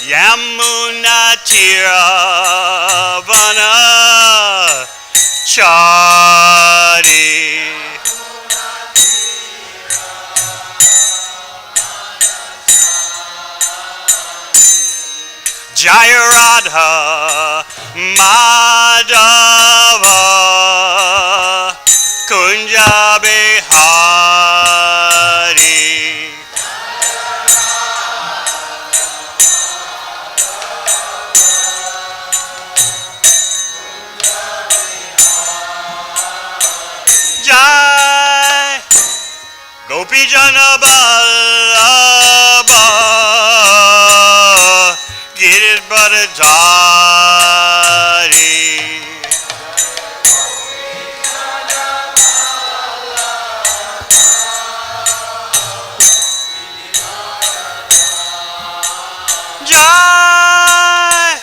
Yamuna Tira Vana Chari Jaya Radha Madhava Kunja Bihari Jai Gopi Jana Ballabha Girit Bharadari Jai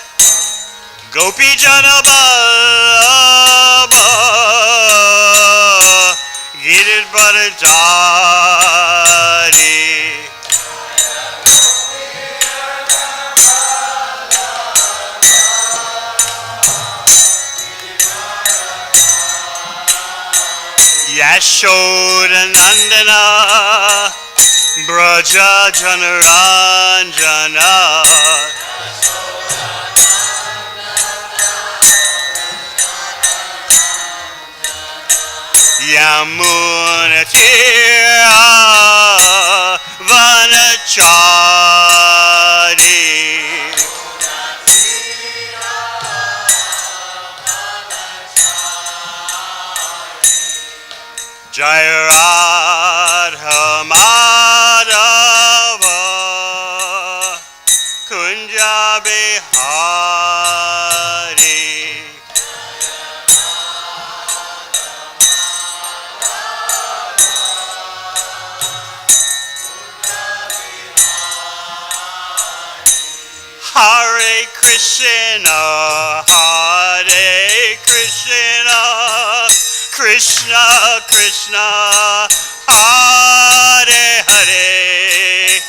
Gopi Jana Ballabha Girit Bharadari Yashoda Nandana Braja Janaranjana Yamuna Tira Vanachari Jaya Radha Madhava Kunja Bihari Hare Krishna Hare Krishna Krishna Krishna Hare Hare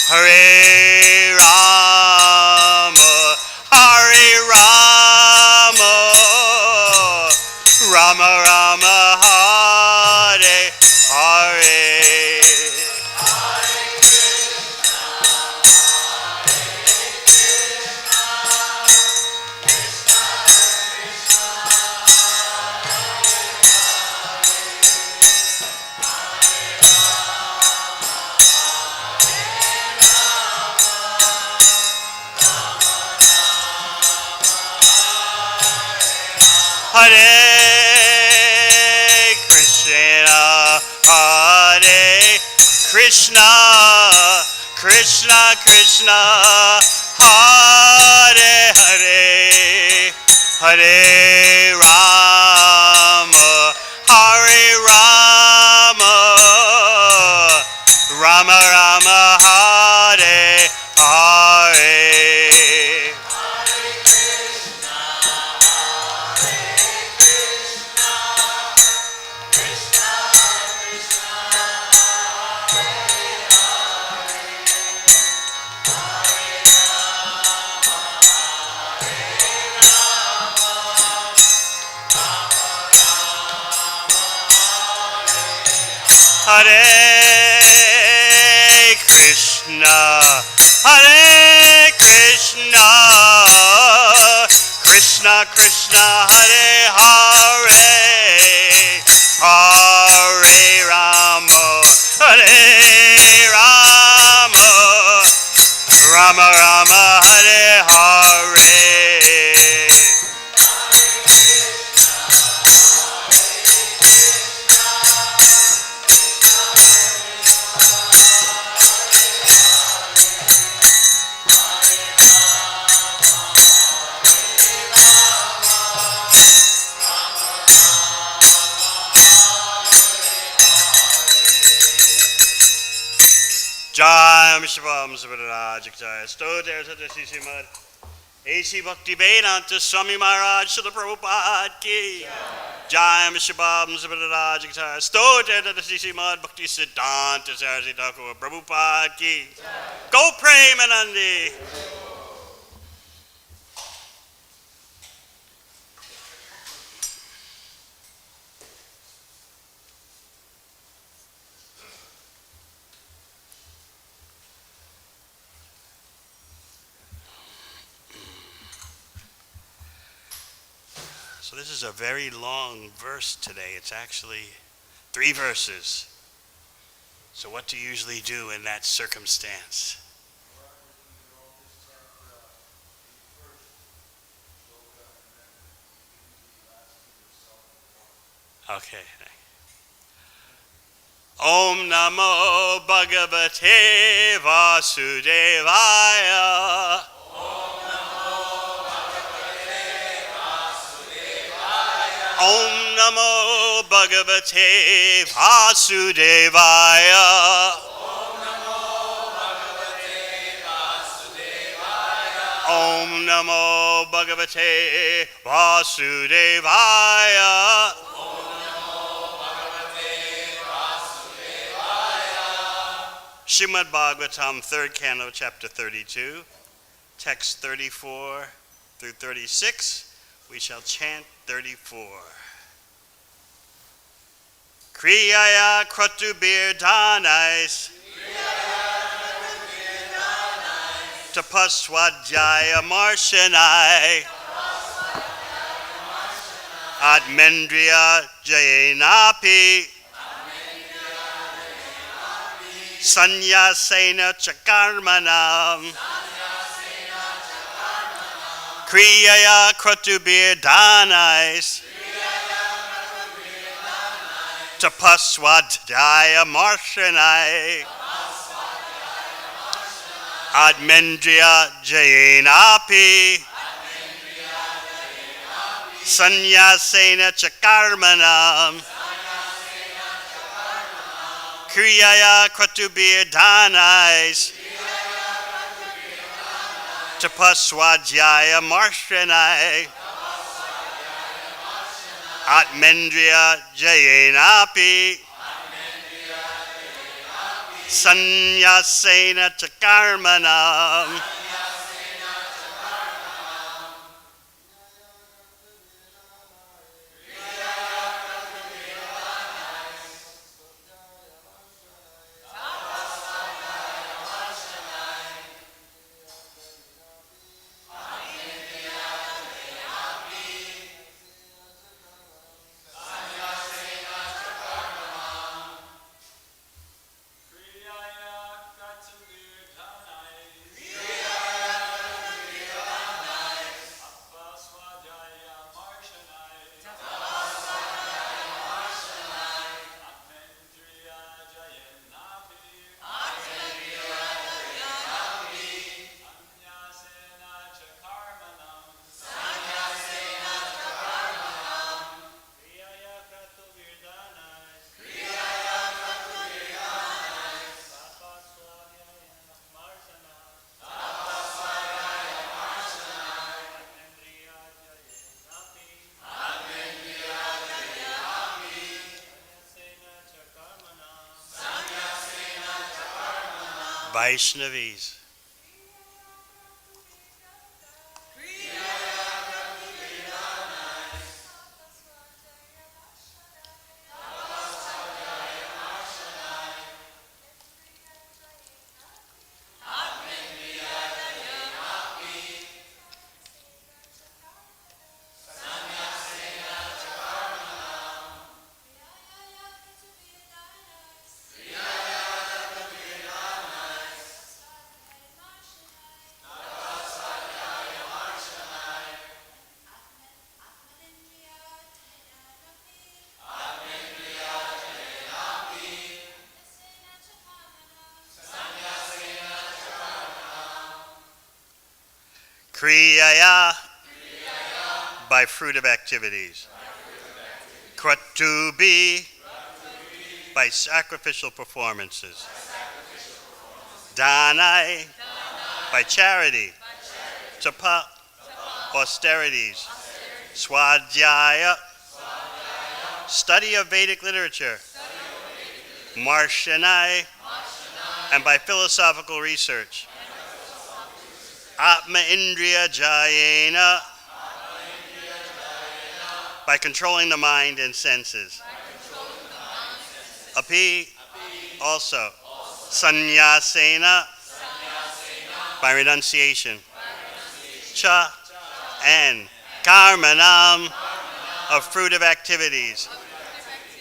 Hare Rama Hare Rama Rama Rama Hare Hare Hare Krishna, Hare Krishna, Krishna Krishna, Hare Hare, Hare Rama, Hare Rama, Rama Rama, Hare Hare. Hare Krishna, Hare Krishna, Krishna Krishna, Hare Hare, Hare Rama, Hare Rama, Rama Rama, Hare Hare. Jai Shivam Savarajikjaya Stoter Sadasi Simad A.C. Bhakti Vedanta Swami Maharaj Srila Prabhupada Ki Jai Shivam Savarajikjaya Stoter Sadasi Simad Bhakti Siddhanta Sarasi Thakur Prabhupada Ki Go Premanandi So this is a very long verse today. It's actually 3 verses. So what do you usually do in that circumstance? Okay. Om Namo Bhagavate Vasudevaya. Om Namo Bhagavate Vasudevaya. Om Namo Bhagavate Vasudevaya. Srimad Bhagavatam, 3rd Canto, Chapter 32, text 34 through 36. We shall chant 34. Kriyaya Kratubir Dhanais Tapaswadhyaya Marshanai Admendriya Jayenapi Sanyasena Chakarmanam Kriyaya Kratubir Dhanais Tapaswadhyaya Marshanai Admendriya Jayenapi Sanyasena Chakarmanam Kriyaya Kratubir Dhanais Tapaswadhyaya Marshanai Atmendriya Jayenapi Sanyasena Chakarmanam Vaishnavis. Kriyaya, by fruitive activities. Kratubi, by sacrificial performances. Dhanai, by charity. Tapa, austerities. Swadhyaya, study of Vedic literature. Marshanai, and by philosophical research. Atma Indriya Jayena, by controlling the mind and senses. Api, also. Sanyasena, by renunciation. Cha, and Karmanam, of fruitive activities.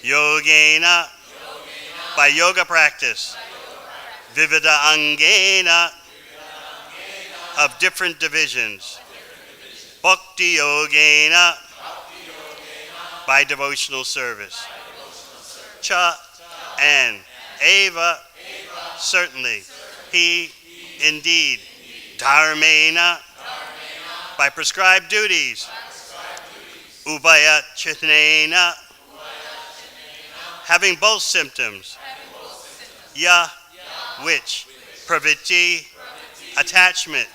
Yogena, by yoga practice. Vivida angena, of different divisions. Bhakti yogena, by devotional service. Cha, and eva, certainly. He, indeed. Dharmena, by prescribed duties. Ubhaya chinena, having both symptoms. Ya, which. Pravritti, attachment.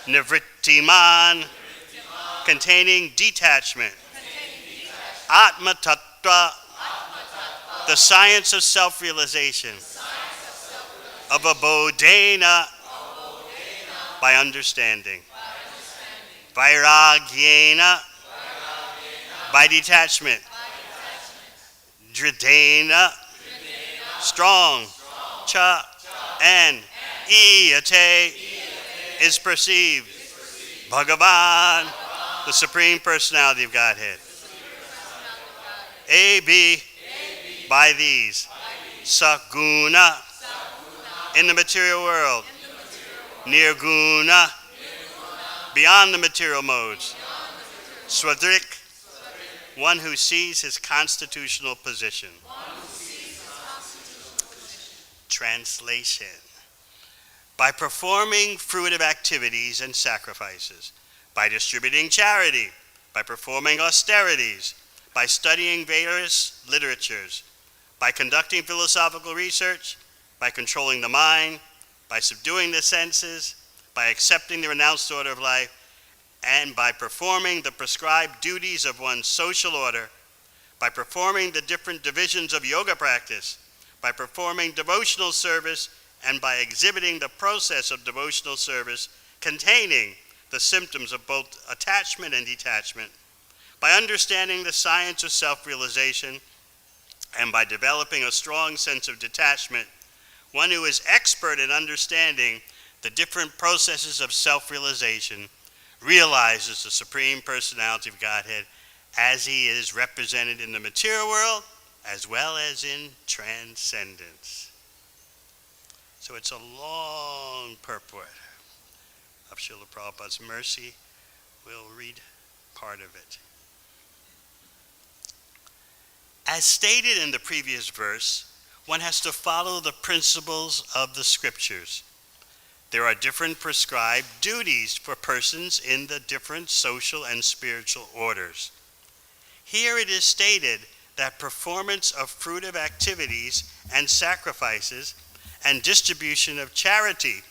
Nivrittiman, containing detachment. Atma tattva, the science of self-realization. Avabodhena, by understanding. Vairagyena, by detachment. Dridena, strong. Cha, and iyate, is perceived. Bhagavan, the Supreme Personality of Godhead. A.B., by these. Saguna, in the material world. Nirguna, beyond the material modes. Swadrik, one who sees his constitutional position. Translation. By performing fruitive activities and sacrifices, by distributing charity, by performing austerities, by studying various literatures, by conducting philosophical research, by controlling the mind, by subduing the senses, by accepting the renounced order of life, and by performing the prescribed duties of one's social order, by performing the different divisions of yoga practice, by performing devotional service, and by exhibiting the process of devotional service containing the symptoms of both attachment and detachment, by understanding the science of self-realization, and by developing a strong sense of detachment, one who is expert in understanding the different processes of self-realization realizes the Supreme Personality of Godhead as he is represented in the material world as well as in transcendence. So it's a long purport of Srila Prabhupada's mercy. We'll read part of it. As stated in the previous verse, one has to follow the principles of the scriptures. There are different prescribed duties for persons in the different social and spiritual orders. Here it is stated that performance of fruitive activities and sacrifices and distribution of charity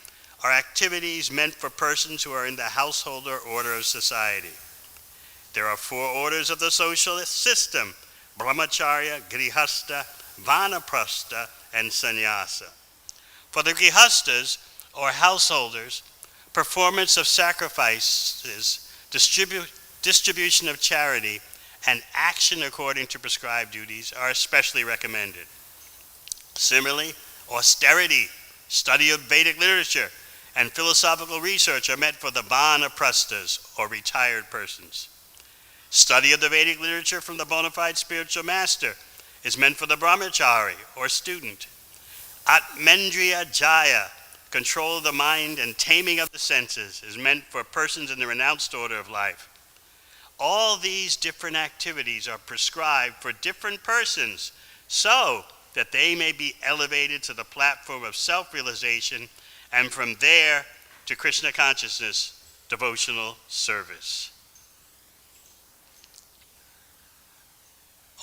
are activities meant for persons who are in the household or order of society. There are 4 orders of the social system: brahmacharya, grihastha, vanaprastha, and sannyasa. For the grihasthas, or householders, performance of sacrifices, distribution of charity, and action according to prescribed duties are especially recommended. Similarly, austerity, study of Vedic literature, and philosophical research are meant for the vanaprasthas, or retired persons. Study of the Vedic literature from the bona fide spiritual master is meant for the brahmachari, or student. Atmendriya jaya, control of the mind and taming of the senses, is meant for persons in the renounced order of life. All these different activities are prescribed for different persons so that they may be elevated to the platform of self-realization and from there to Krishna consciousness, devotional service.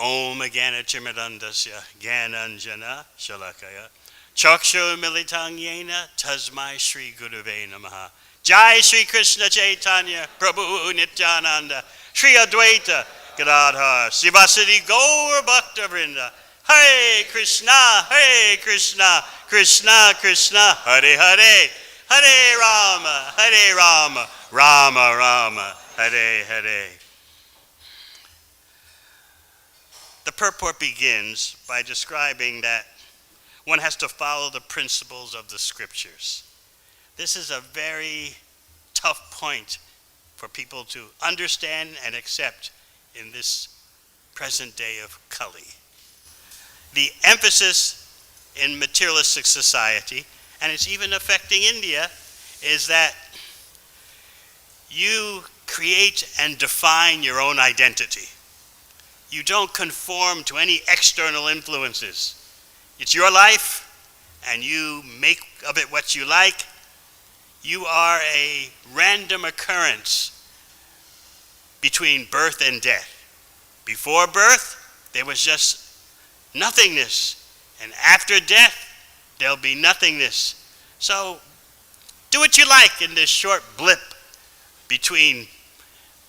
Om Gana Chimadandasya Gyananjana Shalakaya Chakshu Militang Yena Tasmai Shri Guruve Namaha. Jai Shri Krishna Chaitanya Prabhu Nityananda Shri Advaita Gadadhar Sivasati Gaur Bhakta Vrinda. Hare Krishna, Krishna Krishna, Hare Hare, Hare Rama, Rama Rama, Hare Hare. The purport begins by describing that one has to follow the principles of the scriptures. This is a very tough point for people to understand and accept in this present day of Kali. The emphasis in materialistic society, and it's even affecting India, is that you create and define your own identity. You don't conform to any external influences. It's your life, and you make of it what you like. You are a random occurrence between birth and death. Before birth, there was just nothingness, and after death, there'll be nothingness. So, do what you like in this short blip between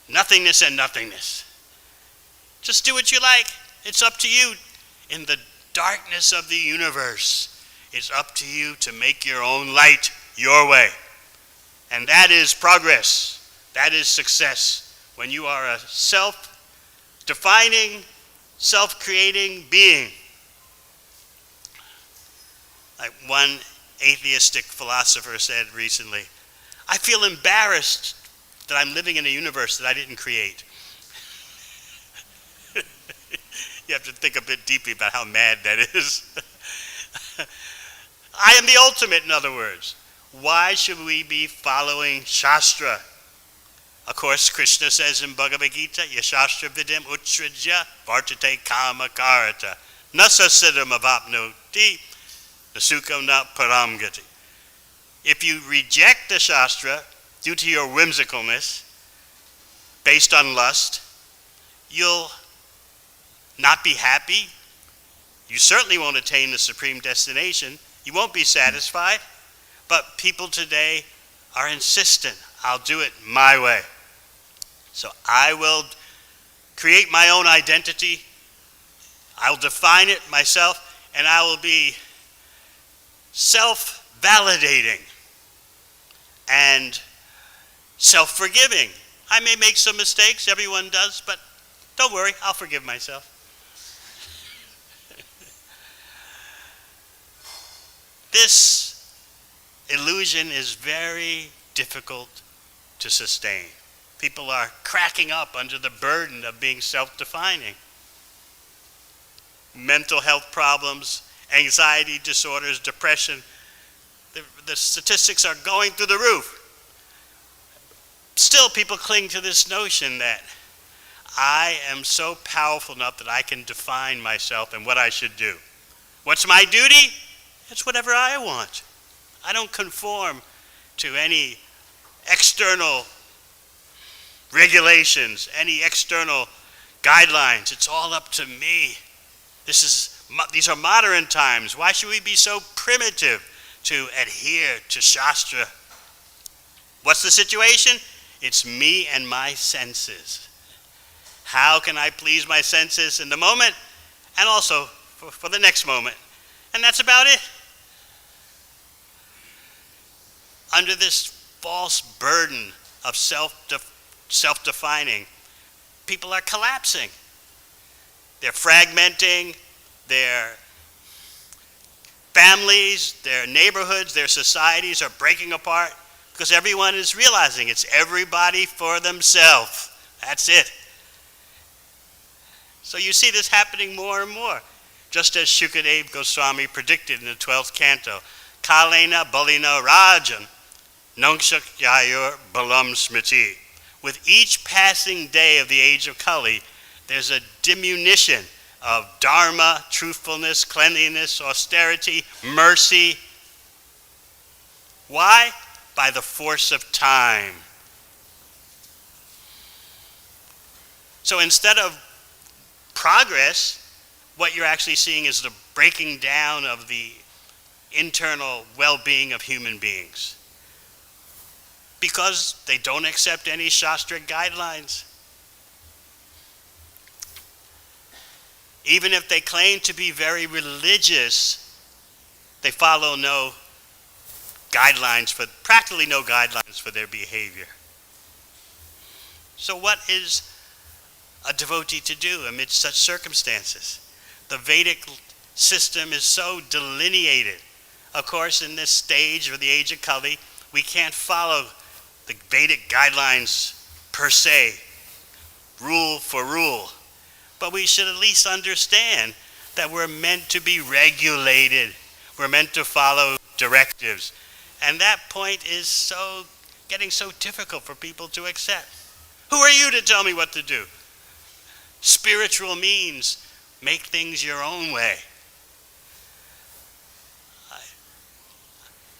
nothingness and nothingness. Just do what you like. It's up to you. In the darkness of the universe, it's up to you to make your own light your way. And that is progress. That is success. When you are a self-defining, self-creating being. Like one atheistic philosopher said recently, I feel embarrassed that I'm living in a universe that I didn't create. You have to think a bit deeply about how mad that is. I am the ultimate, in other words. Why should we be following Shastra? Of course, Krishna says in Bhagavad Gita, Yashastra vidim utsrajya vartate kama karata nasa siddham avapnoti nasukam na paramgati. If you reject the Shastra due to your whimsicalness, based on lust, you'll not be happy. You certainly won't attain the supreme destination. You won't be satisfied. But people today are insistent, I'll do it my way. So I will create my own identity. I'll define it myself, and I will be self-validating and self-forgiving. I may make some mistakes, everyone does, but don't worry, I'll forgive myself. This illusion is very difficult to sustain. People are cracking up under the burden of being self-defining. Mental health problems, anxiety disorders, depression, the statistics are going through the roof. Still, people cling to this notion that I am so powerful enough that I can define myself and what I should do. What's my duty? It's whatever I want. I don't conform to any external regulations, any external guidelines. It's all up to me. These are modern times. Why should we be so primitive to adhere to Shastra? What's the situation? It's me and my senses. How can I please my senses in the moment and also for the next moment? And that's about it. Under this false burden of self-defining, people are collapsing. They're fragmenting their families, their neighborhoods, their societies are breaking apart because everyone is realizing it's everybody for themselves. That's it. So you see this happening more and more, just as Shukadeva Goswami predicted in the 12th canto. Kalena balina rajan nongshak yayur balam smriti. With each passing day of the age of Kali, there's a diminution of dharma, truthfulness, cleanliness, austerity, mercy. Why? By the force of time. So instead of progress, what you're actually seeing is the breaking down of the internal well-being of human beings. Because they don't accept any Shastric guidelines. Even if they claim to be very religious, they follow practically no guidelines for their behavior. So what is a devotee to do amidst such circumstances? The Vedic system is so delineated. Of course, in this stage of the age of Kali, we can't follow the Vedic guidelines per se, rule for rule. but we should at least understand that we're meant to be regulated. We're meant to follow directives. And that point is getting so difficult for people to accept. Who are you to tell me what to do? Spiritual means make things your own way.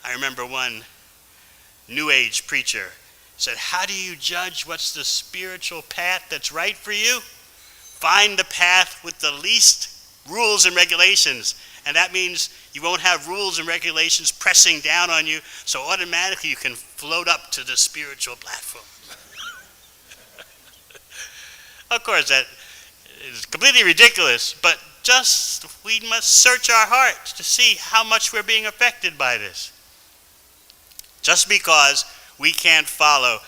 I remember one New Age preacher said, how do you judge what's the spiritual path that's right for you? Find the path with the least rules and regulations. And that means you won't have rules and regulations pressing down on you, so automatically you can float up to the spiritual platform. Of course, that is completely ridiculous, but we must search our hearts to see how much we're being affected by this. Just because we can't follow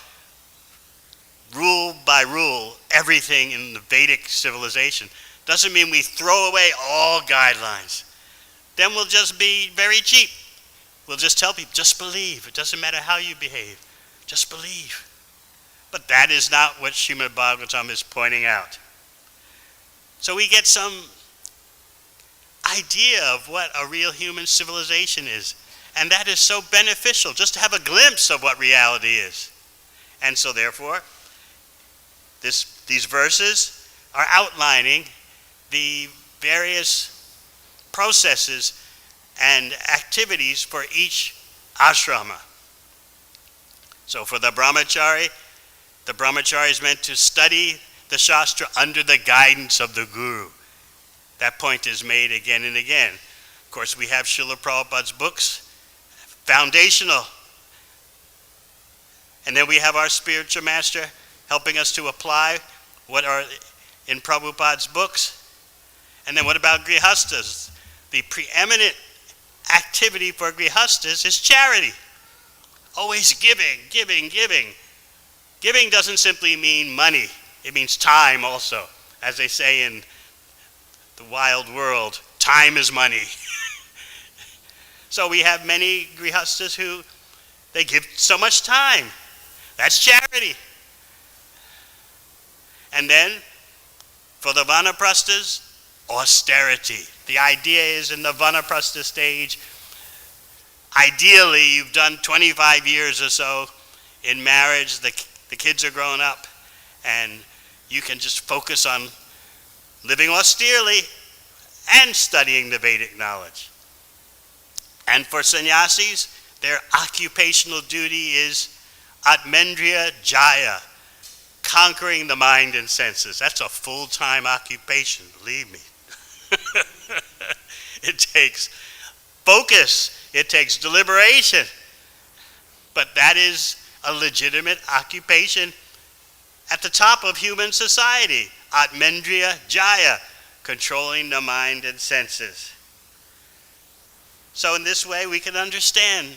rule by rule everything in the Vedic civilization doesn't mean we throw away all guidelines. Then we'll just be very cheap. We'll just tell people, just believe. It doesn't matter how you behave. Just believe. But that is not what Srimad Bhagavatam is pointing out. So we get some idea of what a real human civilization is. And that is so beneficial, just to have a glimpse of what reality is. And so therefore, these verses are outlining the various processes and activities for each ashrama. So for the brahmachari is meant to study the Shastra under the guidance of the Guru. That point is made again and again. Of course, we have Srila Prabhupada's books, foundational. And then we have our spiritual master helping us to apply what are in Prabhupada's books. And then what about grihastas? The preeminent activity for grihastas is charity. Always giving, giving, giving. Giving doesn't simply mean money. It means time also. As they say in the wild world, time is money. So we have many grihastas who, they give so much time. That's charity. And then, for the vanaprasthas, austerity. The idea is in the vanaprastha stage, ideally you've done 25 years or so in marriage, the kids are grown up, and you can just focus on living austerely and studying the Vedic knowledge. And for sannyasis, their occupational duty is atmendriya jaya, conquering the mind and senses. That's a full-time occupation, believe me. It takes focus, it takes deliberation, but that is a legitimate occupation at the top of human society. Atmendriya jaya, controlling the mind and senses. So in this way we can understand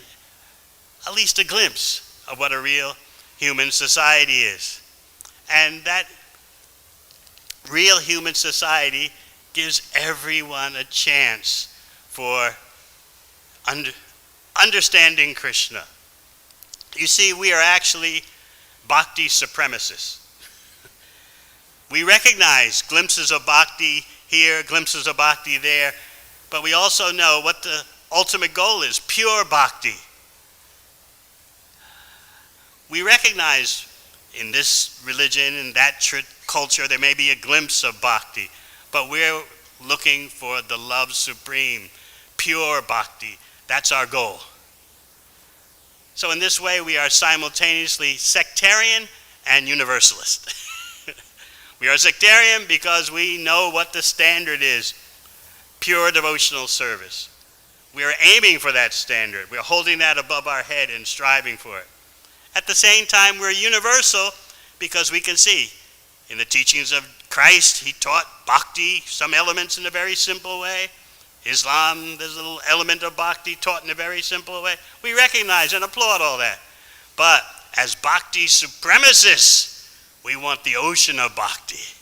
at least a glimpse of what a real human society is. And that real human society gives everyone a chance for understanding Krishna. You see, we are actually bhakti supremacists. We recognize glimpses of bhakti here, glimpses of bhakti there, but we also know what the ultimate goal is, pure bhakti. We recognize in this religion, in that culture, there may be a glimpse of bhakti, but we're looking for the love supreme, pure bhakti. That's our goal. So in this way, we are simultaneously sectarian and universalist. We are sectarian because we know what the standard is, pure devotional service. We are aiming for that standard. We are holding that above our head and striving for it. At the same time, we're universal because we can see in the teachings of Christ, he taught bhakti, some elements in a very simple way. Islam, there's a little element of bhakti taught in a very simple way. We recognize and applaud all that. But as bhakti supremacists, we want the ocean of bhakti.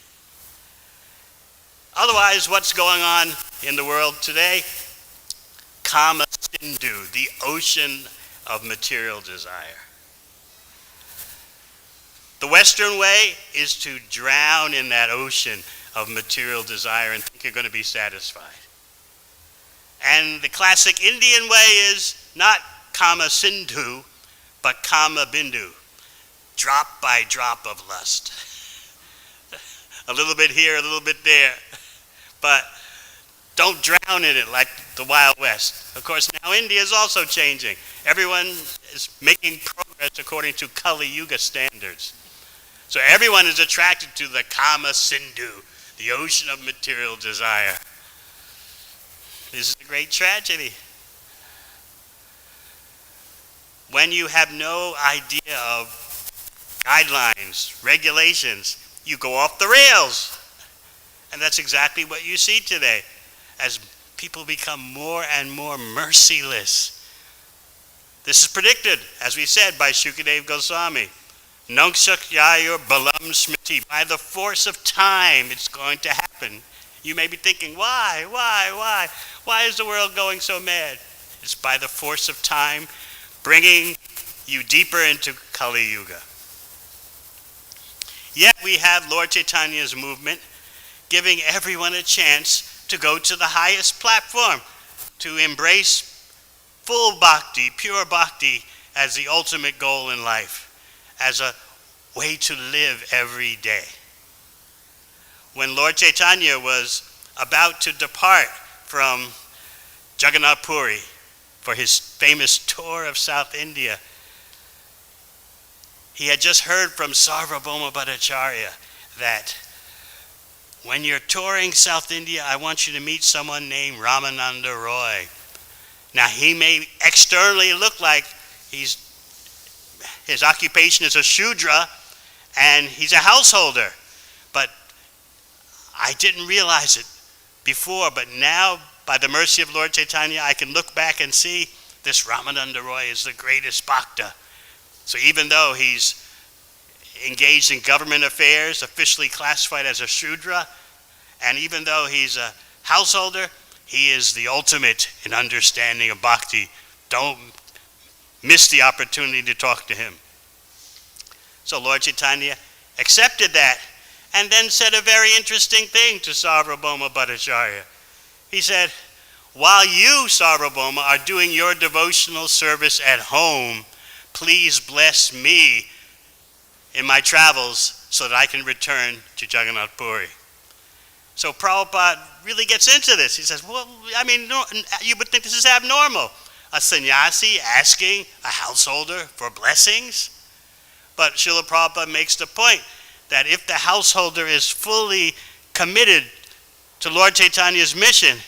Otherwise, what's going on in the world today? Kama Sindhu, the ocean of material desire. The Western way is to drown in that ocean of material desire and think you're going to be satisfied. And the classic Indian way is not kama sindhu, but kama bindu, drop by drop of lust. A little bit here, a little bit there, but don't drown in it like the Wild West. Of course, now India is also changing. Everyone is making progress according to Kali Yuga standards. So everyone is attracted to the kama sindhu, the ocean of material desire. This is a great tragedy. When you have no idea of guidelines, regulations, you go off the rails. And that's exactly what you see today, as people become more and more merciless. This is predicted, as we said, by Shukadeva Goswami. Nongshak Yayur Balam Smriti. By the force of time, it's going to happen. You may be thinking, why? Why is the world going so mad? It's by the force of time, bringing you deeper into Kali Yuga. Yet we have Lord Chaitanya's movement giving everyone a chance to go to the highest platform, to embrace full bhakti, pure bhakti, as the ultimate goal in life, as a way to live every day. When Lord Chaitanya was about to depart from Jagannath Puri for his famous tour of South India, he had just heard from Sarvabhauma Bhattacharya that when you're touring South India, I want you to meet someone named Ramananda Roy. Now, he may externally look like his occupation is a Shudra and he's a householder, but I didn't realize it before, but now, by the mercy of Lord Chaitanya, I can look back and see this Ramananda Roy is the greatest bhakta. So even though he's engaged in government affairs, officially classified as a Shudra, and even though he's a householder, he is the ultimate in understanding of bhakti. Don't miss the opportunity to talk to him. So Lord Chaitanya accepted that and then said a very interesting thing to Sarvabhauma Bhattacharya. He said, while you, Sarvabhauma, are doing your devotional service at home, please bless me in my travels so that I can return to Jagannath Puri. So Prabhupada really gets into this. He says, well, I mean, no, you would think this is abnormal. A sannyasi asking a householder for blessings? But Srila Prabhupada makes the point that if the householder is fully committed to Lord Chaitanya's mission,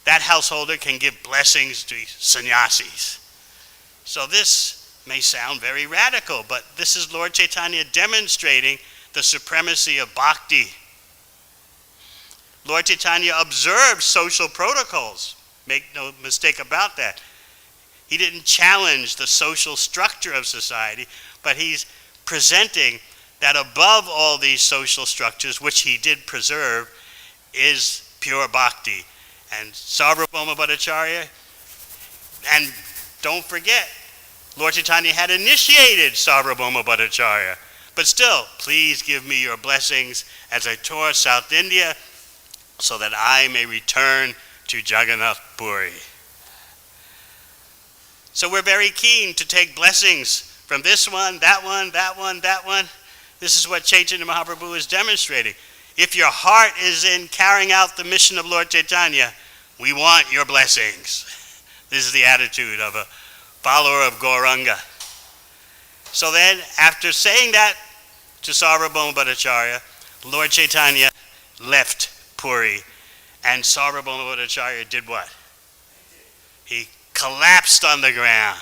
that householder can give blessings to sannyasis. So this may sound very radical, but this is Lord Chaitanya demonstrating the supremacy of bhakti. Lord Chaitanya observed social protocols. Make no mistake about that. He didn't challenge the social structure of society, but he's presenting that above all these social structures, which he did preserve, is pure bhakti. And Sarvabhauma Bhattacharya, and don't forget, Lord Chaitanya had initiated Sarvabhauma Bhattacharya. But still, please give me your blessings as I tour South India so that I may return to Jagannath Puri. So we're very keen to take blessings from this one, that one, that one, that one. This is what Chaitanya Mahaprabhu is demonstrating. If your heart is in carrying out the mission of Lord Chaitanya, we want your blessings. This is the attitude of a follower of Gauranga. So then, after saying that to Sarvabhauma Bhattacharya, Lord Chaitanya left Puri, and Sarvabhauma Bhattacharya did what? He collapsed on the ground.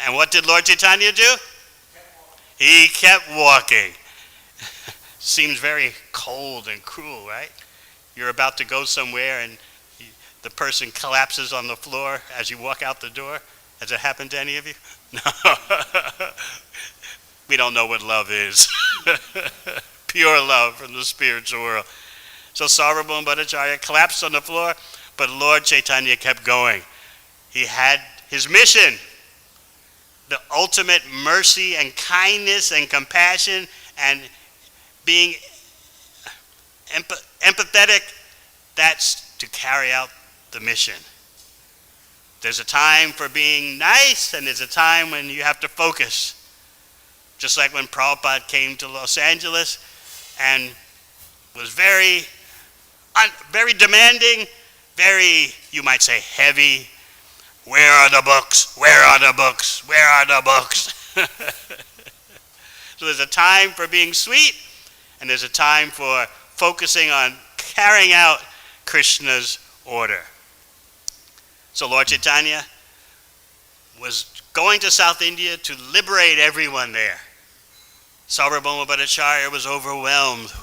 And what did Lord Chaitanya do? He kept walking. Seems very cold and cruel, right? You're about to go somewhere and the person collapses on the floor as you walk out the door. Has it happened to any of you? No. We don't know what love is. Pure love from the spiritual world. So Sarvabhauma Bhattacharya collapsed on the floor, but Lord Chaitanya kept going. He had his mission, the ultimate mercy and kindness and compassion and being empathetic, that's to carry out the mission. There's a time for being nice, and there's a time when you have to focus. Just like when Prabhupada came to Los Angeles and was very demanding, very, you might say, heavy. Where are the books? Where are the books? Where are the books? So there's a time for being sweet, and there's a time for focusing on carrying out Krishna's order. So Lord Chaitanya was going to South India to liberate everyone there. Sarvabhauma Bhattacharya was overwhelmed,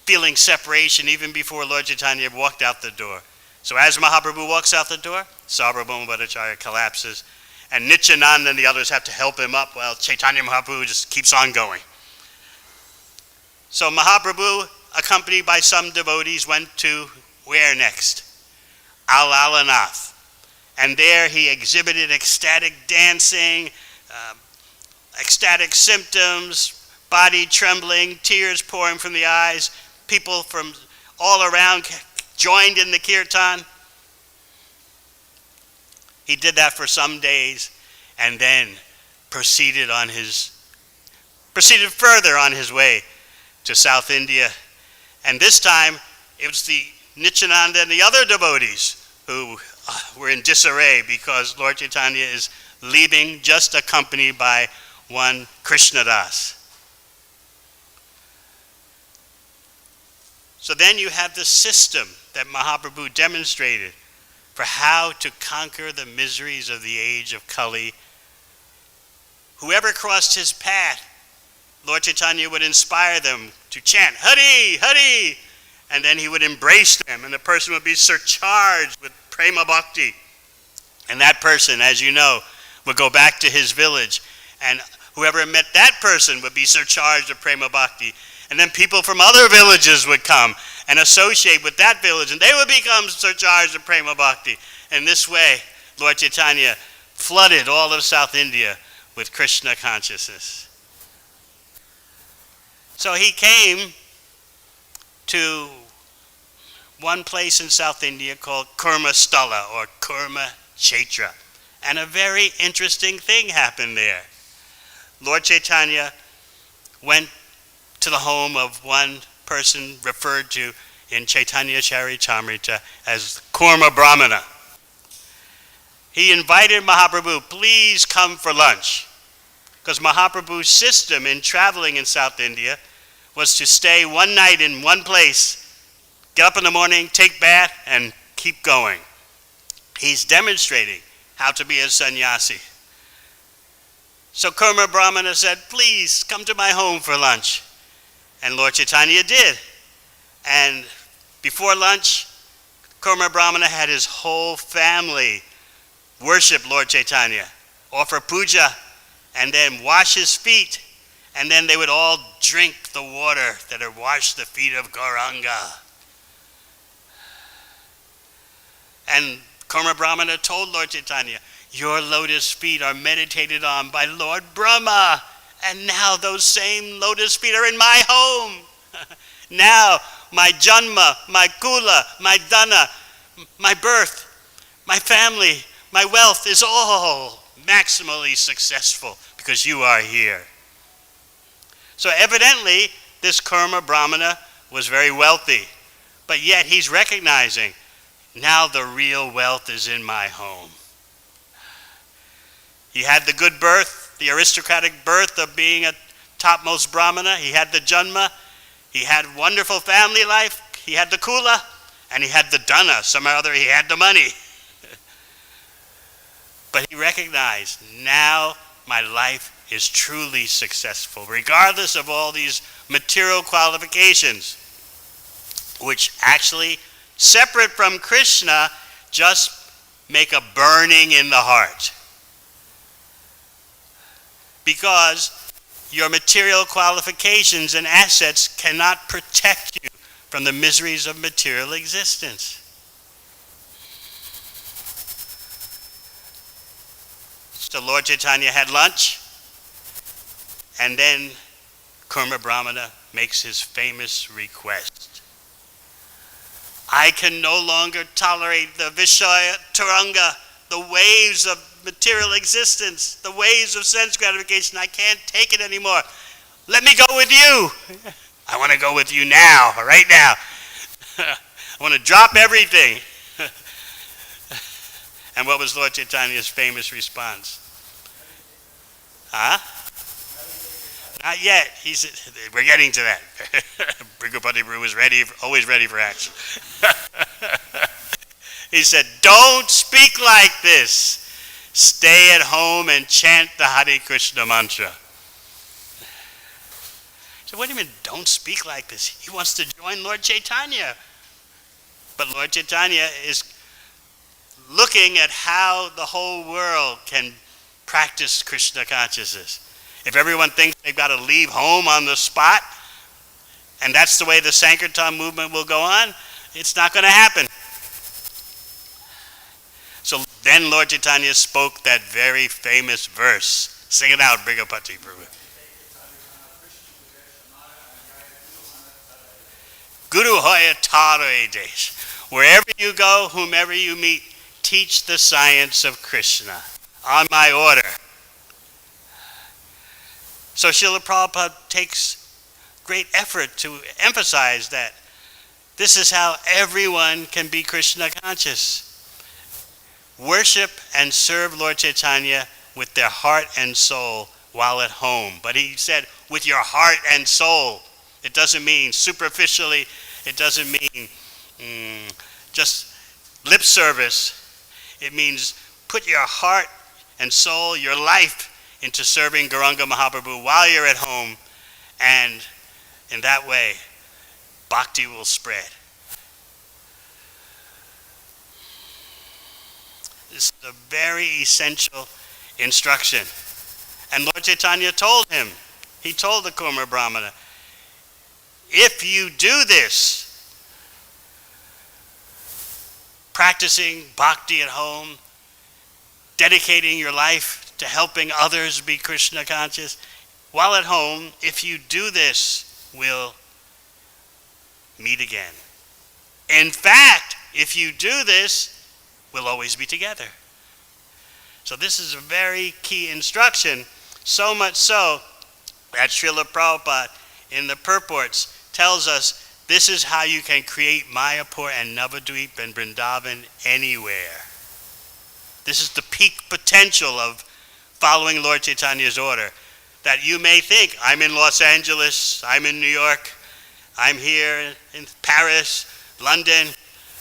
feeling separation even before Lord Chaitanya walked out the door. So as Mahaprabhu walks out the door, Sarvabhauma Bhattacharya collapses, and Nityananda and the others have to help him up while Chaitanya Mahaprabhu just keeps on going. So Mahaprabhu, accompanied by some devotees, went to where next? Alalanath. And there he exhibited ecstatic dancing, ecstatic symptoms, body trembling, tears pouring from the eyes. People from all around joined in the kirtan. He did that for some days and then proceeded further on his way to South India. And this time it was the Nityananda and the other devotees who were in disarray because Lord Chaitanya is leaving just accompanied by one Krishnadas. So then you have the system that Mahaprabhu demonstrated for how to conquer the miseries of the age of Kali. Whoever crossed his path, Lord Chaitanya would inspire them to chant, Hari, Hari, and then he would embrace them, and the person would be surcharged with prema bhakti. And that person, as you know, would go back to his village, and whoever met that person would be surcharged with prema bhakti. And then people from other villages would come and associate with that village, and they would become surcharged with prema bhakti. And this way, Lord Chaitanya flooded all of South India with Krishna consciousness. So he came to one place in South India called Kurma Sthala, or Kurma Kshetra. And a very interesting thing happened there. Lord Chaitanya went to the home of one person referred to in Chaitanya Charitamrita as Kurma Brahmana. He invited Mahaprabhu, please come for lunch. Because Mahaprabhu's system in traveling in South India was to stay one night in one place, get up in the morning, take bath, and keep going. He's demonstrating how to be a sannyasi. So Kurma Brahmana said, please come to my home for lunch. And Lord Chaitanya did. And before lunch, Kurma Brahmana had his whole family worship Lord Chaitanya, offer puja, and then wash his feet. And then they would all drink the water that had washed the feet of Gauranga. And Kurma Brahmana told Lord Chaitanya, your lotus feet are meditated on by Lord Brahma. And now those same lotus feet are in my home. Now my janma, my kula, my dana, my birth, my family, my wealth is all maximally successful because you are here. So evidently, this Kurma Brahmana was very wealthy. But yet he's recognizing, now the real wealth is in my home. He had the good birth, the aristocratic birth of being a topmost Brahmana. He had the janma. He had wonderful family life. He had the kula. And he had the dana. Somehow or other he had the money. But he recognized, now my life is truly successful, regardless of all these material qualifications, which actually, separate from Krishna, just make a burning in the heart. Because your material qualifications and assets cannot protect you from the miseries of material existence. So Lord Chaitanya had lunch, and then Kurma Brahmana makes his famous request. I can no longer tolerate the Vishaya Taranga, the waves of material existence, the waves of sense gratification. I can't take it anymore. Let me go with you. I want to go with you now, right now. I want to drop everything. And what was Lord Chaitanya's famous response? Huh? Not yet. He said, we're getting to that. Brigupati Prabhu was ready, always ready for action. He said, don't speak like this. Stay at home and chant the Hare Krishna mantra. So what do you mean, don't speak like this? He wants to join Lord Chaitanya. But Lord Chaitanya is looking at how the whole world can practice Krishna consciousness. If everyone thinks they've got to leave home on the spot, and that's the way the Sankirtan movement will go on, it's not going to happen. So then Lord Chaitanya spoke that very famous verse. Sing it out, Brigupati Prabhu. Guru Hoya Taro Desh. Wherever you go, whomever you meet, teach the science of Krishna on my order. So Srila Prabhupada takes great effort to emphasize that this is how everyone can be Krishna conscious. Worship and serve Lord Chaitanya with their heart and soul while at home. But he said, with your heart and soul. It doesn't mean superficially, it doesn't mean just lip service. It means put your heart and soul, your life, into serving Gauranga Mahaprabhu while you're at home, and in that way, bhakti will spread. This is a very essential instruction. And Lord Chaitanya told him, he told the Kumar Brahmana, if you do this, practicing bhakti at home, dedicating your life to helping others be Krishna conscious, while at home, if you do this, we'll meet again. In fact, if you do this, we'll always be together. So this is a very key instruction, so much so that Srila Prabhupada in the purports tells us this is how you can create Mayapur and Navadvip and Vrindavan anywhere. This is the peak potential of following Lord Chaitanya's order. That you may think, I'm in Los Angeles, I'm in New York, I'm here in Paris, London.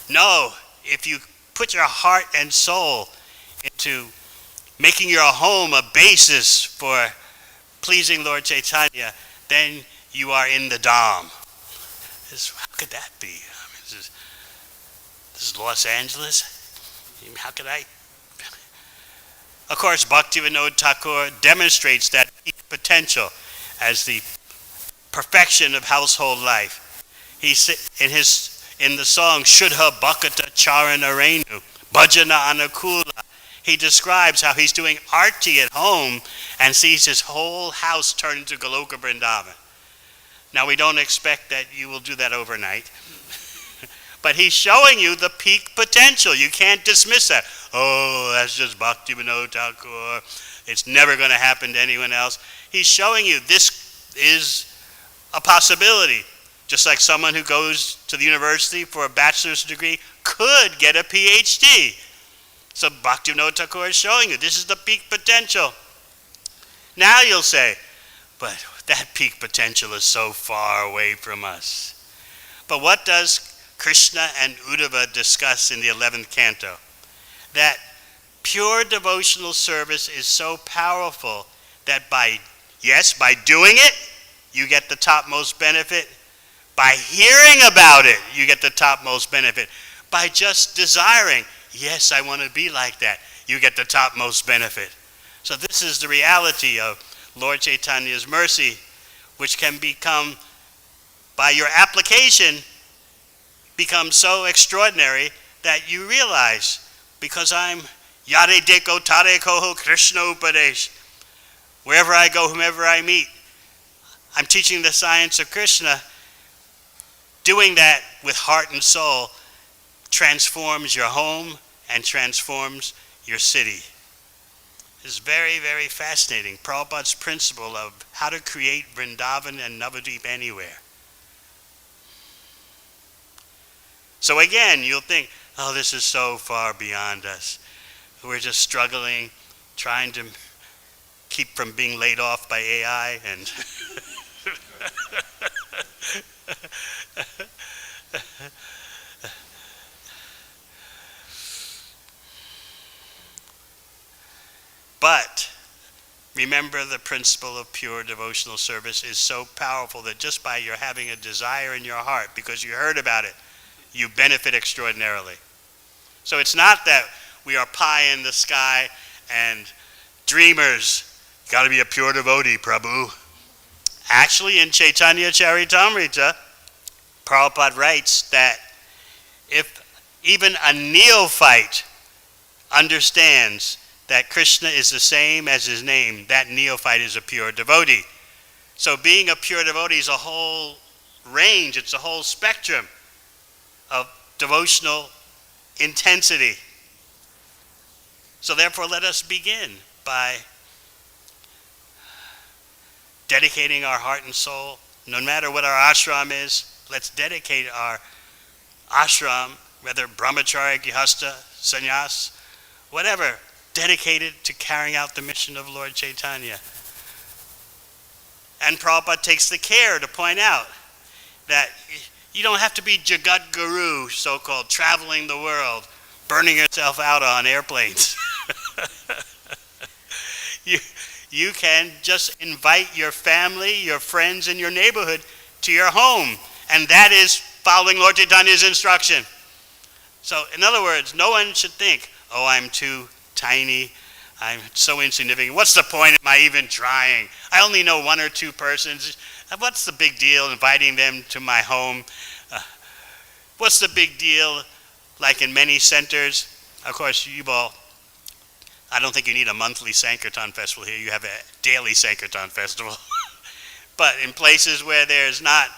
No, if you put your heart and soul into making your home a basis for pleasing Lord Chaitanya, then you are in the Dham. How could that be? I mean, this is Los Angeles? How could I? Of course, Bhaktivinoda Thakur demonstrates that peak potential as the perfection of household life. He in the song Shuddha Bhakata Charana Renu, Bhajana Anukula, he describes how he's doing arti at home and sees his whole house turn into Goloka Vrindavan. Now, we don't expect that you will do that overnight. But he's showing you the peak potential. You can't dismiss that. Oh, that's just Bhaktivinoda Thakur. It's never going to happen to anyone else. He's showing you this is a possibility. Just like someone who goes to the university for a bachelor's degree could get a PhD. So Bhaktivinoda Thakur is showing you this is the peak potential. Now you'll say, but that peak potential is so far away from us. But what does Krishna and Uddhava discuss in the 11th canto? That pure devotional service is so powerful that by doing it, you get the topmost benefit. By hearing about it, you get the topmost benefit. By just desiring, yes, I want to be like that, you get the topmost benefit. So this is the reality of Lord Chaitanya's mercy, which can become, by your application, become so extraordinary that you realize, because I'm Yare Deko Tare Koho Krishna Upadesh, wherever I go, whomever I meet, I'm teaching the science of Krishna. Doing that with heart and soul transforms your home and transforms your city. It's very, very fascinating. Prabhupada's principle of how to create Vrindavan and Navadvip anywhere. So again, you'll think, oh, this is so far beyond us. We're just struggling, trying to keep from being laid off by AI and but remember, the principle of pure devotional service is so powerful that just by your having a desire in your heart, because you heard about it, you benefit extraordinarily. So it's not that we are pie in the sky and dreamers. Got to be a pure devotee, Prabhu. Actually, in Chaitanya Charitamrita, Prabhupada writes that if even a neophyte understands that Krishna is the same as his name, that neophyte is a pure devotee. So being a pure devotee is a whole range, it's a whole spectrum of devotional intensity. So therefore, let us begin by dedicating our heart and soul. No matter what our ashram is, let's dedicate our ashram, whether brahmacharya, gihasta, sannyas, whatever, dedicated to carrying out the mission of Lord Chaitanya. And Prabhupada takes the care to point out that you don't have to be Jagat Guru, so-called, traveling the world, burning yourself out on airplanes. You can just invite your family, your friends, and your neighborhood to your home. And that is following Lord Chaitanya's instruction. So, in other words, no one should think, oh, I'm too tiny, I'm so insignificant. What's the point? Am I even trying? I only know one or two persons. What's the big deal inviting them to my home? What's the big deal? Like in many centers, of course, you've all, I don't think you need a monthly Sankirtan festival here. You have a daily Sankirtan festival. But in places where there's not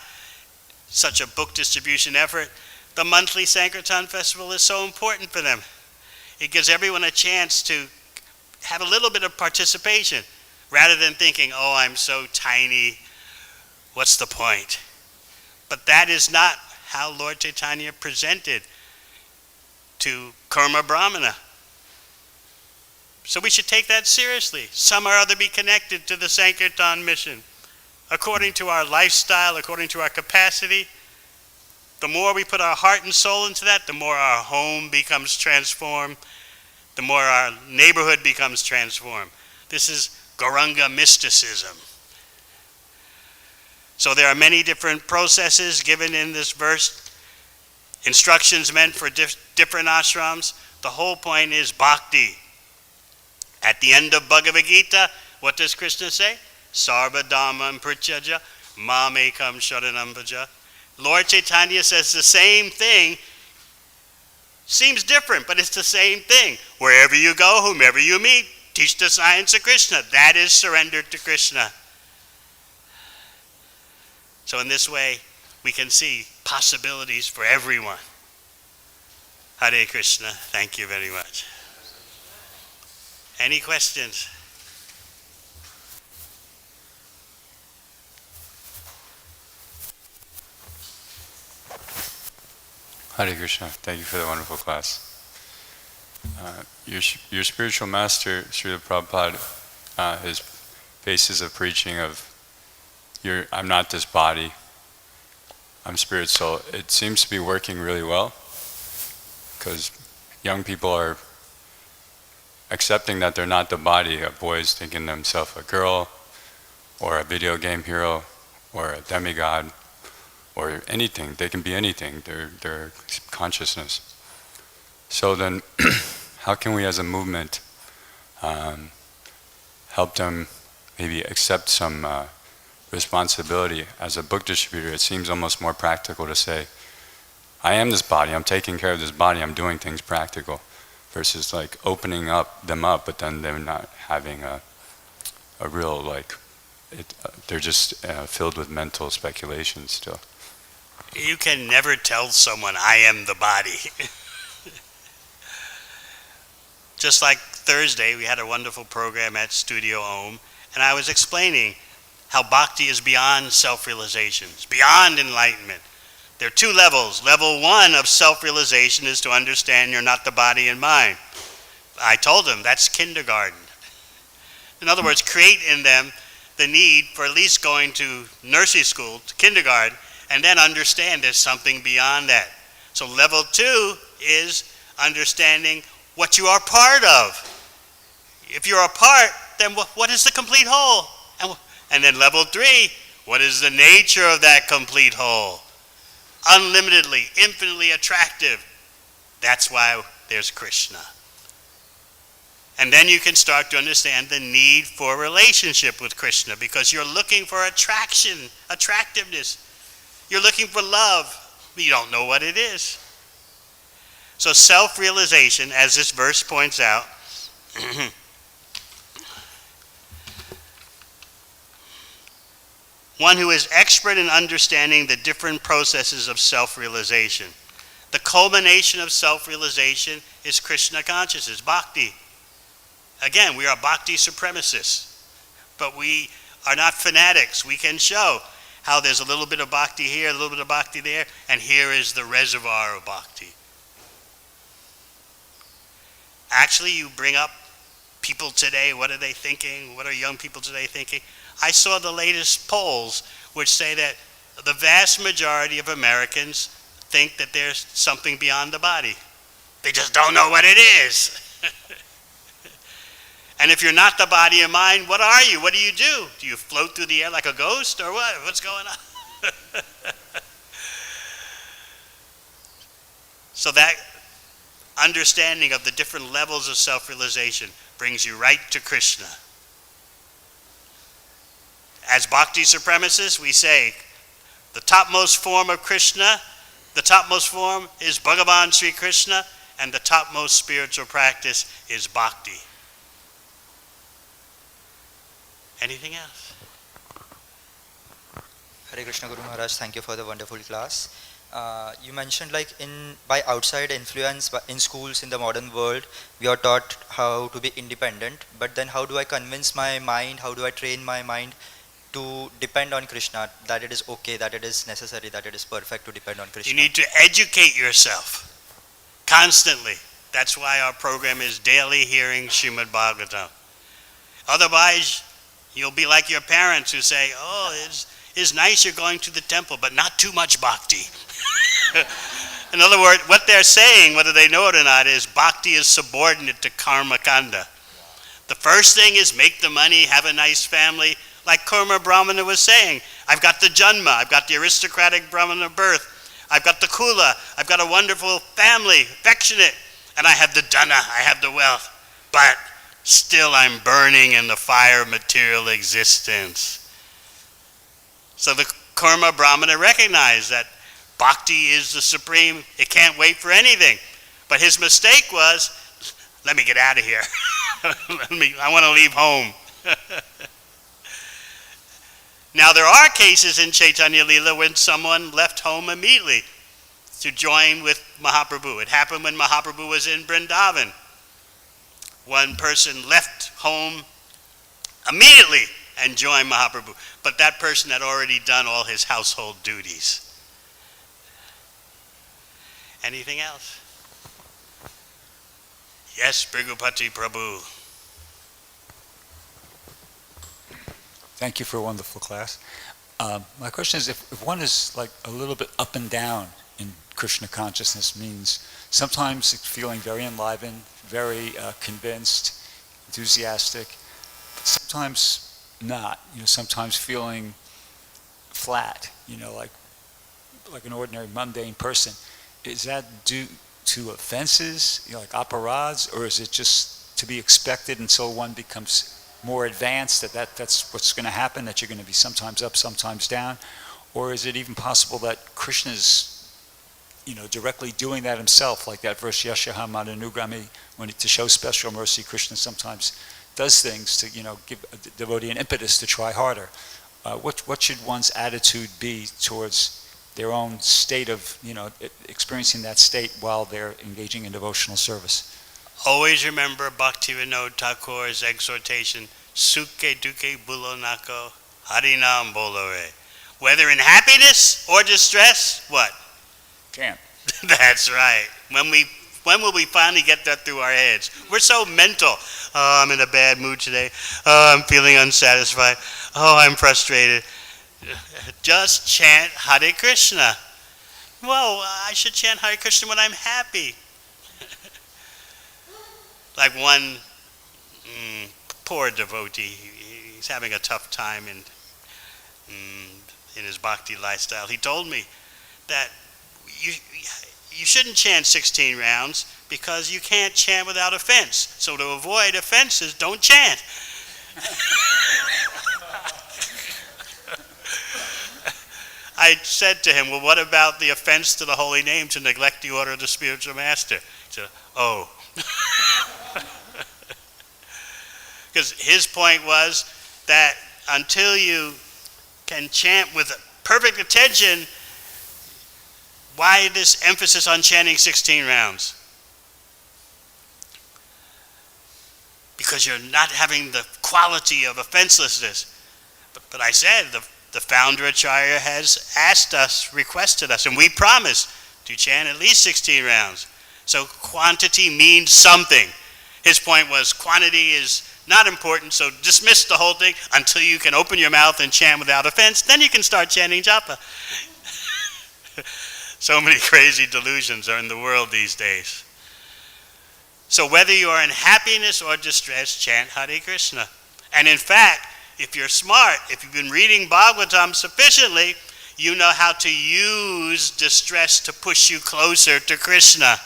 such a book distribution effort, the monthly Sankirtan festival is so important for them. It gives everyone a chance to have a little bit of participation rather than thinking, oh, I'm so tiny, what's the point? But that is not how Lord Chaitanya presented to Karma Brahmana. So we should take that seriously. Some or other be connected to the Sankirtan mission. According to our lifestyle, according to our capacity, the more we put our heart and soul into that, the more our home becomes transformed, the more our neighborhood becomes transformed. This is Gauranga mysticism. So there are many different processes given in this verse, instructions meant for different ashrams. The whole point is bhakti. At the end of Bhagavad Gita, what does Krishna say? Sarva dhammam prityaja mamekam sharanam bhaja. Lord Chaitanya says the same thing. Seems different, but it's the same thing. Wherever you go, whomever you meet, teach the science of Krishna. That is surrendered to Krishna. So in this way, we can see possibilities for everyone. Hare Krishna. Thank you very much. Any questions? Hare Krishna. Thank you for the wonderful class. Your spiritual master, Srila Prabhupada, his basis of preaching of, I'm not this body, I'm spirit soul, it seems to be working really well, because young people are accepting that they're not the body. A boy's thinking themselves a girl, or a video game hero, or a demigod, or anything. They can be anything, their consciousness. So then, how can we as a movement help them maybe accept some responsibility? As a book distributor, it seems almost more practical to say, I am this body, I'm taking care of this body, I'm doing things practical, versus like opening them up, but then they're not having a real, like, they're just filled with mental speculation still. You can never tell someone, I am the body. Just like Thursday, we had a wonderful program at Studio Om, and I was explaining how bhakti is beyond self-realization, it's beyond enlightenment. There are two levels. Level one of self-realization is to understand you're not the body and mind. I told them that's kindergarten. In other words, create in them the need for at least going to nursery school, to kindergarten, and then understand there's something beyond that. So level two is understanding what you are part of. If you're a part, then what is the complete whole? And then level three, what is the nature of that complete whole? Unlimitedly, infinitely attractive. That's why there's Krishna. And then you can start to understand the need for relationship with Krishna, because you're looking for attraction, attractiveness. You're looking for love. You don't know what it is. So self-realization, as this verse points out, one who is expert in understanding the different processes of self-realization. The culmination of self-realization is Krishna consciousness, bhakti. Again, we are bhakti supremacists, but we are not fanatics. We can show how there's a little bit of bhakti here, a little bit of bhakti there, and here is the reservoir of bhakti. Actually, you bring up people today, what are they thinking? What are young people today thinking? I saw the latest polls which say that the vast majority of Americans think that there's something beyond the body. They just don't know what it is. And if you're not the body and mind, what are you? What do? Do you float through the air like a ghost or what? What's going on? So that understanding of the different levels of self-realization brings you right to Krishna. As bhakti supremacists, we say the topmost form of Krishna, the topmost form is Bhagavan Sri Krishna, and the topmost spiritual practice is bhakti. Anything else? Hare Krishna Guru Maharaj, thank you for the wonderful class. You mentioned by outside influence in schools in the modern world, we are taught how to be independent, but then how do I convince my mind, how do I train my mind to depend on Krishna, that it is okay, that it is necessary, that it is perfect to depend on Krishna? You need to educate yourself constantly. That's why our program is daily hearing Srimad Bhagavatam. Otherwise, you'll be like your parents who say, oh, it's nice you're going to the temple, but not too much bhakti. In other words, what they're saying, whether they know it or not, is bhakti is subordinate to karma kanda. The first thing is make the money, have a nice family. Like Karma Brahmana was saying, I've got the Janma, I've got the aristocratic Brahmana birth, I've got the Kula, I've got a wonderful family, affectionate, and I have the Dana, I have the wealth, but still I'm burning in the fire of material existence. So the Karma Brahmana recognized that bhakti is the supreme, it can't wait for anything. But his mistake was, let me get out of here. I want to leave home. Now there are cases in Chaitanya Lila when someone left home immediately to join with Mahaprabhu. It happened when Mahaprabhu was in Vrindavan. One person left home immediately and joined Mahaprabhu, but that person had already done all his household duties. Anything else? Yes, Brigupati Prabhu. Thank you for a wonderful class. My question is, if one is like a little bit up and down in Krishna consciousness, means sometimes feeling very enlivened, very convinced, enthusiastic, but sometimes not. Sometimes feeling flat. Like an ordinary mundane person. Is that due to offenses, like aparads, or is it just to be expected until one becomes more advanced, that's what's going to happen, that you're going to be sometimes up, sometimes down? Or is it even possible that Krishna's, directly doing that himself, like that verse, Yashaham Ananugrami, to show special mercy, Krishna sometimes does things to, give a devotee an impetus to try harder. What should one's attitude be towards their own state of, experiencing that state while they're engaging in devotional service? Always remember Bhaktivinoda Thakur's exhortation, Sukhe Dukhe Bulo Nako Harinam Bolore. Whether in happiness or distress, what? Can't. That's right. When will we finally get that through our heads? We're so mental. Oh, I'm in a bad mood today. Oh, I'm feeling unsatisfied. Oh, I'm frustrated. Just chant Hare Krishna. Well, I should chant Hare Krishna when I'm happy. Like one poor devotee, he's having a tough time in his bhakti lifestyle. He told me that you shouldn't chant 16 rounds because you can't chant without offense. So to avoid offenses, don't chant. I said to him, well, what about the offense to the holy name to neglect the order of the spiritual master? He said, oh. Because his point was that until you can chant with perfect attention, why this emphasis on chanting 16 rounds? Because you're not having the quality of offenselessness. But I said, the founder Acharya has asked us, requested us, and we promised to chant at least 16 rounds. So quantity means something. His point was quantity is not important, so dismiss the whole thing until you can open your mouth and chant without offense. Then you can start chanting japa. So many crazy delusions are in the world these days. So whether you are in happiness or distress, chant Hare Krishna. And in fact, if you're smart, if you've been reading Bhagavatam sufficiently, you know how to use distress to push you closer to Krishna.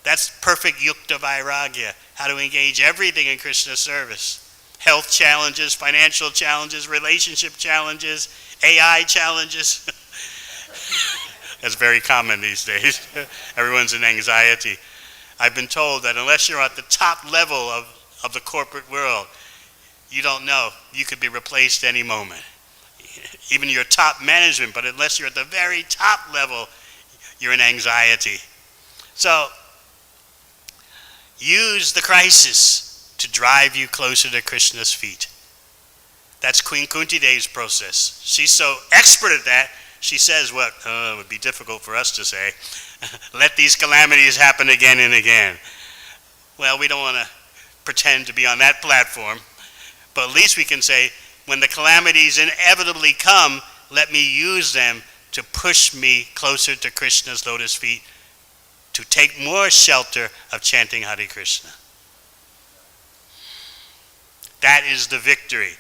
That's perfect yukta vairagya, how to engage everything in Krishna's service. Health challenges, financial challenges, relationship challenges, AI challenges. That's very common these days. Everyone's in anxiety. I've been told that unless you're at the top level of the corporate world, you don't know. You could be replaced any moment. Even your top management, but unless you're at the very top level, you're in anxiety. So, use the crisis to drive you closer to Krishna's feet. That's Queen Kunti Devi's process. She's so expert at that, she says what it would be difficult for us to say. Let these calamities happen again and again. Well, we don't want to pretend to be on that platform, but at least we can say, when the calamities inevitably come, let me use them to push me closer to Krishna's lotus feet, to take more shelter of chanting Hare Krishna. That is the victory.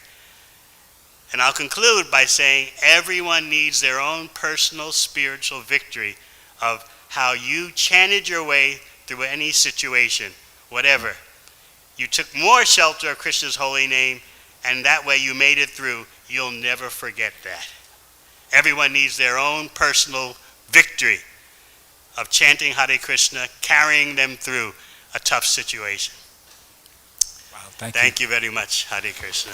And I'll conclude by saying everyone needs their own personal spiritual victory of how you chanted your way through any situation, whatever. You took more shelter of Krishna's holy name, and that way you made it through. You'll never forget that. Everyone needs their own personal victory of chanting Hare Krishna, carrying them through a tough situation. Wow, thank you. Thank you very much, Hare Krishna.